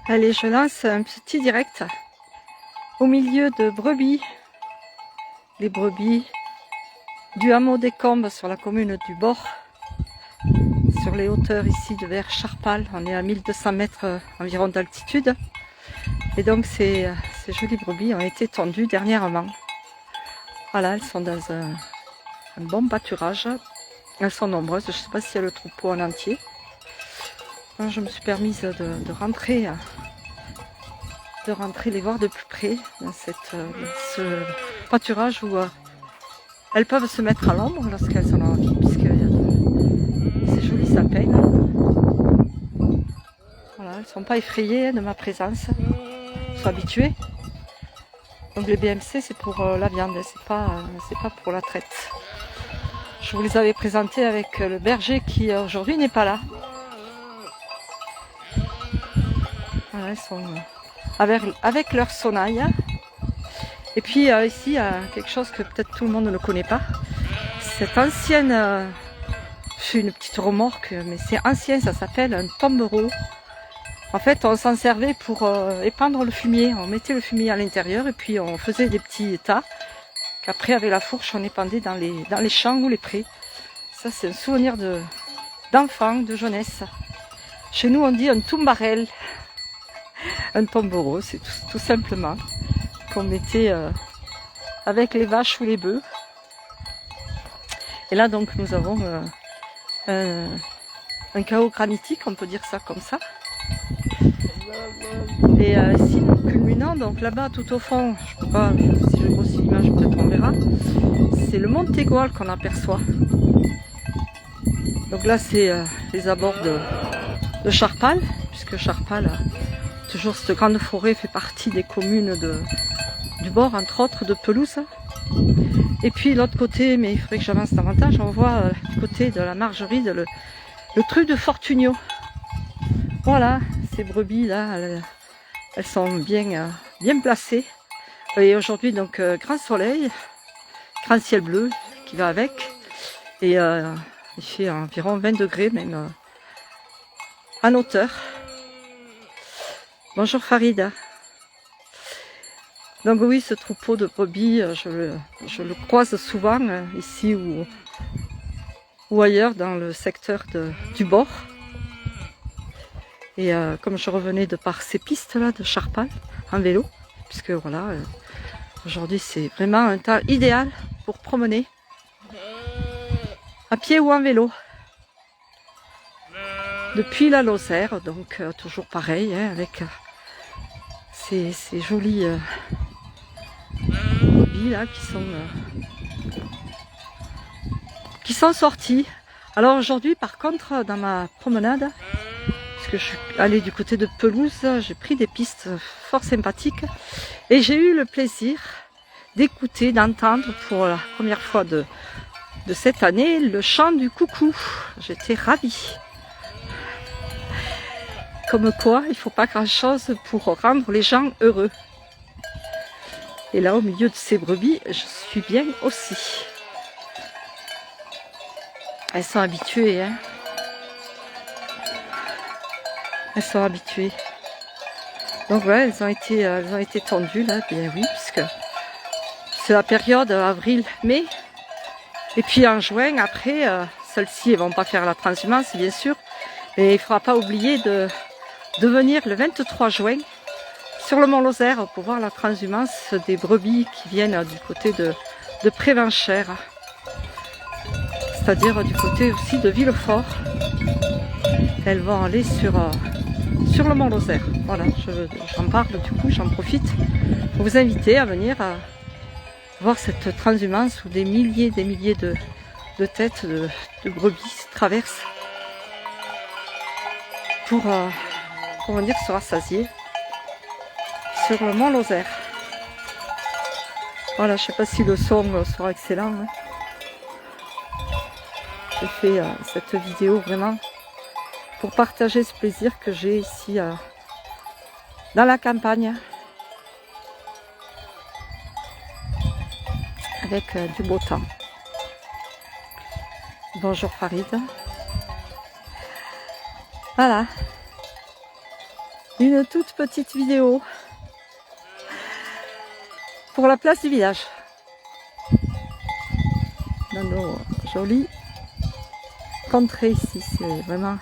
Allez, je lance un petit direct au milieu de brebis. Les brebis du hameau des Combes sur la commune du Bord. Sur les hauteurs ici de vers Charpal. On est à 1200 mètres environ d'altitude. Et donc ces jolies brebis ont été tondues dernièrement. Voilà, elles sont dans un bon pâturage. Elles sont nombreuses, je ne sais pas s'il y a le troupeau en entier. Alors, je me suis permise de rentrer les voir de plus près dans ce pâturage où elles peuvent se mettre à l'ombre lorsqu'elles en ont envie, puisqu'il y a ces jolis sapins. Voilà, elles ne sont pas effrayées de ma présence, elles sont habituées. Donc les BMC c'est pour la viande, c'est pas pour la traite. Je vous les avais présentés avec le berger qui aujourd'hui n'est pas là. Voilà, elles sont avec leur sonnaille. Et puis ici, il y a quelque chose que peut-être tout le monde ne connaît pas. Cette ancienne, c'est une petite remorque, mais c'est ancien, ça s'appelle un tombereau. En fait, on s'en servait pour épandre le fumier. On mettait le fumier à l'intérieur et puis on faisait des petits tas qu'après, avec la fourche, on épandait dans les champs ou les prés. Ça, c'est un souvenir d'enfant, de jeunesse. Chez nous, on dit un tumbarel. Un tombereau, c'est tout simplement qu'on mettait avec les vaches ou les bœufs. Et là donc nous avons un chaos granitique, on peut dire ça comme ça. Et ici nous culminons, donc là-bas tout au fond, je ne sais pas si je grossis l'image, peut-être on verra, c'est le mont Tegoal qu'on aperçoit. Donc là c'est les abords de Charpal, puisque Charpal, toujours cette grande forêt, fait partie des communes du Bord, entre autres de Pelouse. Et puis l'autre côté, mais il faudrait que j'avance davantage, on voit du côté de la Margerie le truc de Fortunio. Voilà, ces brebis là, elles sont bien placées. Et aujourd'hui donc grand soleil, grand ciel bleu qui va avec. Et il fait environ 20 degrés même en hauteur. Bonjour Farida. Donc oui, ce troupeau de brebis, je le croise souvent ici ou ailleurs dans le secteur du Bord. Et comme je revenais de par ces pistes là de Charpal en vélo, puisque voilà, aujourd'hui c'est vraiment un temps idéal pour promener à pied ou en vélo. Depuis la Lozère, donc toujours pareil, hein, avec ces jolis brebis là qui sont sortis. Alors aujourd'hui par contre dans ma promenade, puisque je suis allée du côté de Pelouse, j'ai pris des pistes fort sympathiques et j'ai eu le plaisir d'écouter, d'entendre pour la première fois de cette année le chant du coucou. J'étais ravie. Comme quoi, il ne faut pas grand chose pour rendre les gens heureux. Et là, au milieu de ces brebis, je suis bien aussi. Elles sont habituées, hein. Elles sont habituées. Donc voilà, elles ont été tondues là, bien oui, puisque c'est la période avril-mai. Et puis en juin, après, celles-ci, elles vont pas faire la transhumance, bien sûr. Mais il ne faudra pas oublier de venir le 23 juin sur le mont Lozère pour voir la transhumance des brebis qui viennent du côté de Prévenchères, c'est-à-dire du côté aussi de Villefort. Elles vont aller sur le mont Lozère. Voilà, j'en parle du coup, j'en profite pour vous inviter à venir voir cette transhumance où des milliers de têtes de brebis traversent pour venir se rassasier sur le mont Lozère. Voilà, je ne sais pas si le son sera excellent. Hein. J'ai fait cette vidéo vraiment pour partager ce plaisir que j'ai ici dans la campagne avec du beau temps. Bonjour Farid. Voilà. Une toute petite vidéo pour la place du village. Dans nos jolies contrées ici, c'est vraiment...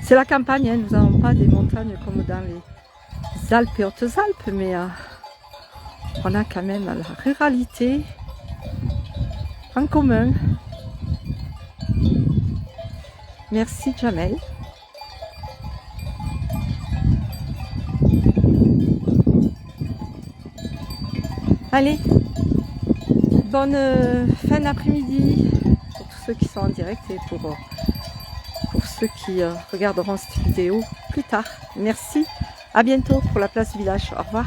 C'est la campagne, hein. Nous n'avons pas des montagnes comme dans les Alpes et Hautes-Alpes, mais on a quand même la ruralité en commun. Merci Jamel. Allez, bonne fin d'après-midi pour tous ceux qui sont en direct et pour ceux qui regarderont cette vidéo plus tard. Merci, à bientôt pour la place du village. Au revoir.